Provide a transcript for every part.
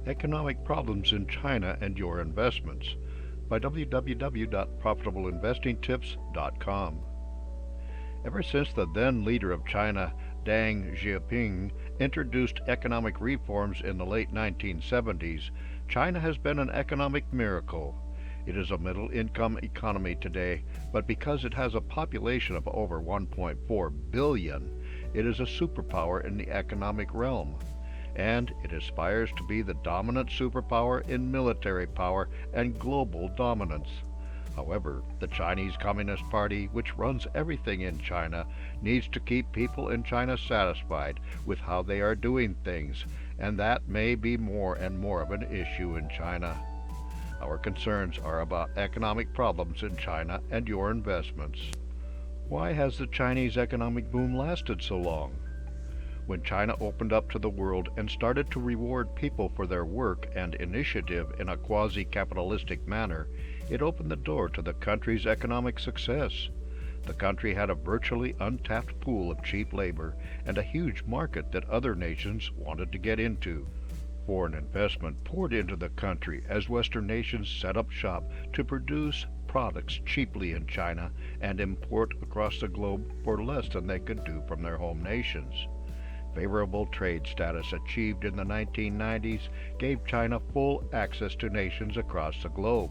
Economic Problems in China and Your Investments by www.profitableinvestingtips.com. Ever since the then leader of China, Deng Xiaoping, introduced economic reforms in the late 1970s, China has been an economic miracle. It is a middle-income economy today, but because it has a population of over 1.4 billion, it is a superpower in the economic realm. And it aspires to be the dominant superpower in military power and global dominance. However, the Chinese Communist Party, which runs everything in China, needs to keep people in China satisfied with how they are doing things, and that may be more and more of an issue in China. Our concerns are about economic problems in China and your investments. Why has the Chinese economic boom lasted so long? When China opened up to the world and started to reward people for their work and initiative in a quasi-capitalistic manner, it opened the door to the country's economic success. The country had a virtually untapped pool of cheap labor and a huge market that other nations wanted to get into. Foreign investment poured into the country as Western nations set up shop to produce products cheaply in China and import across the globe for less than they could do from their home nations. Favorable trade status achieved in the 1990s gave China full access to nations across the globe.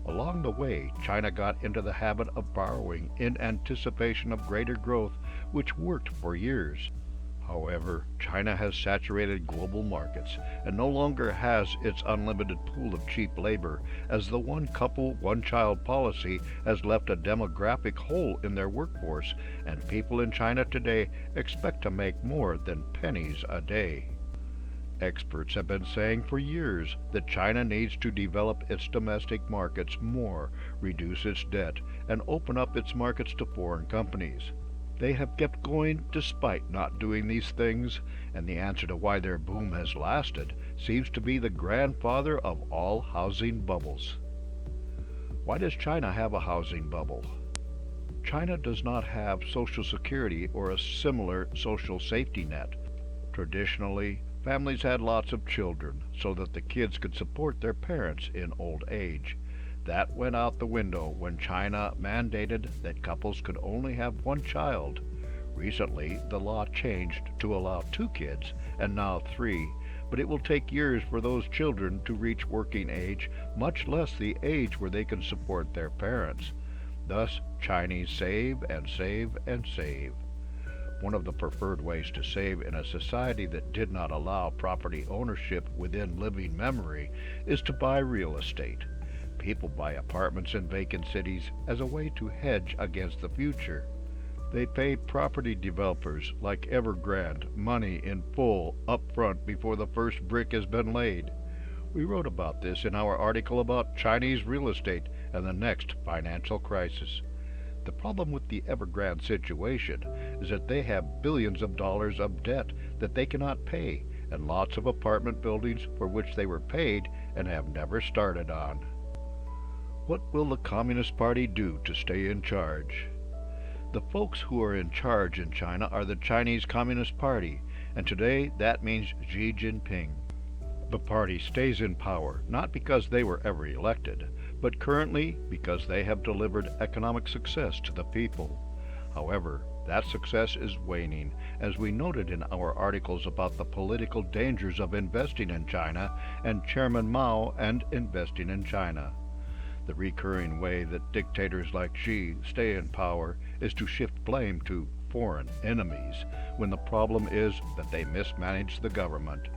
Along the way, China got into the habit of borrowing in anticipation of greater growth, which worked for years. However, China has saturated global markets and no longer has its unlimited pool of cheap labor, as the one couple, one child policy has left a demographic hole in their workforce, and people in China today expect to make more than pennies a day. Experts have been saying for years that China needs to develop its domestic markets more, reduce its debt, and open up its markets to foreign companies. They have kept going despite not doing these things, and the answer to why their boom has lasted seems to be the grandfather of all housing bubbles. Why does China have a housing bubble? China does not have Social Security or a similar social safety net. Traditionally, families had lots of children so that the kids could support their parents in old age. That went out the window when China mandated that couples could only have one child. Recently, the law changed to allow 2 kids, and now 3, but it will take years for those children to reach working age, much less the age where they can support their parents. Thus, Chinese save and save and save. One of the preferred ways to save in a society that did not allow property ownership within living memory is to buy real estate. People buy apartments in vacant cities as a way to hedge against the future. They pay property developers like Evergrande money in full up front before the first brick has been laid. We wrote about this in our article about Chinese real estate and the next financial crisis. The problem with the Evergrande situation is that they have billions of dollars of debt that they cannot pay, and lots of apartment buildings for which they were paid and have never started on. What will the Communist Party do to stay in charge? The folks who are in charge in China are the Chinese Communist Party, and today that means Xi Jinping. The party stays in power not because they were ever elected, but currently because they have delivered economic success to the people. However, that success is waning, as we noted in our articles about the political dangers of investing in China and Chairman Mao and investing in China. The recurring way that dictators like Xi stay in power is to shift blame to foreign enemies, when the problem is that they mismanage the government.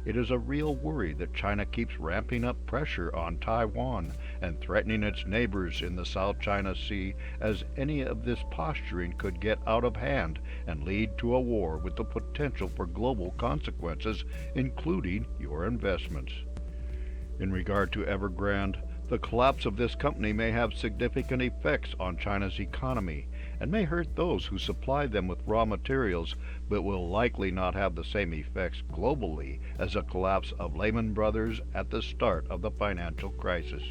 It is a real worry that China keeps ramping up pressure on Taiwan and threatening its neighbors in the South China Sea, as any of this posturing could get out of hand and lead to a war with the potential for global consequences, including your investments. In regard to Evergrande, the collapse of this company may have significant effects on China's economy and may hurt those who supply them with raw materials, but will likely not have the same effects globally as a collapse of Lehman Brothers at the start of the financial crisis.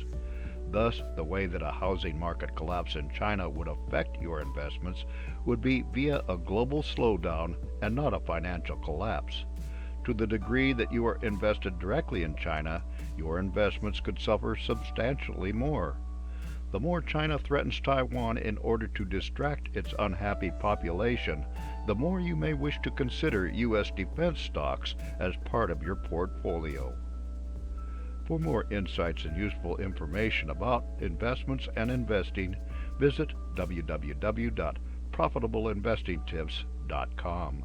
Thus, the way that a housing market collapse in China would affect your investments would be via a global slowdown and not a financial collapse. To the degree that you are invested directly in China, your investments could suffer substantially more. The more China threatens Taiwan in order to distract its unhappy population, the more you may wish to consider U.S. defense stocks as part of your portfolio. For more insights and useful information about investments and investing, visit www.profitableinvestingtips.com.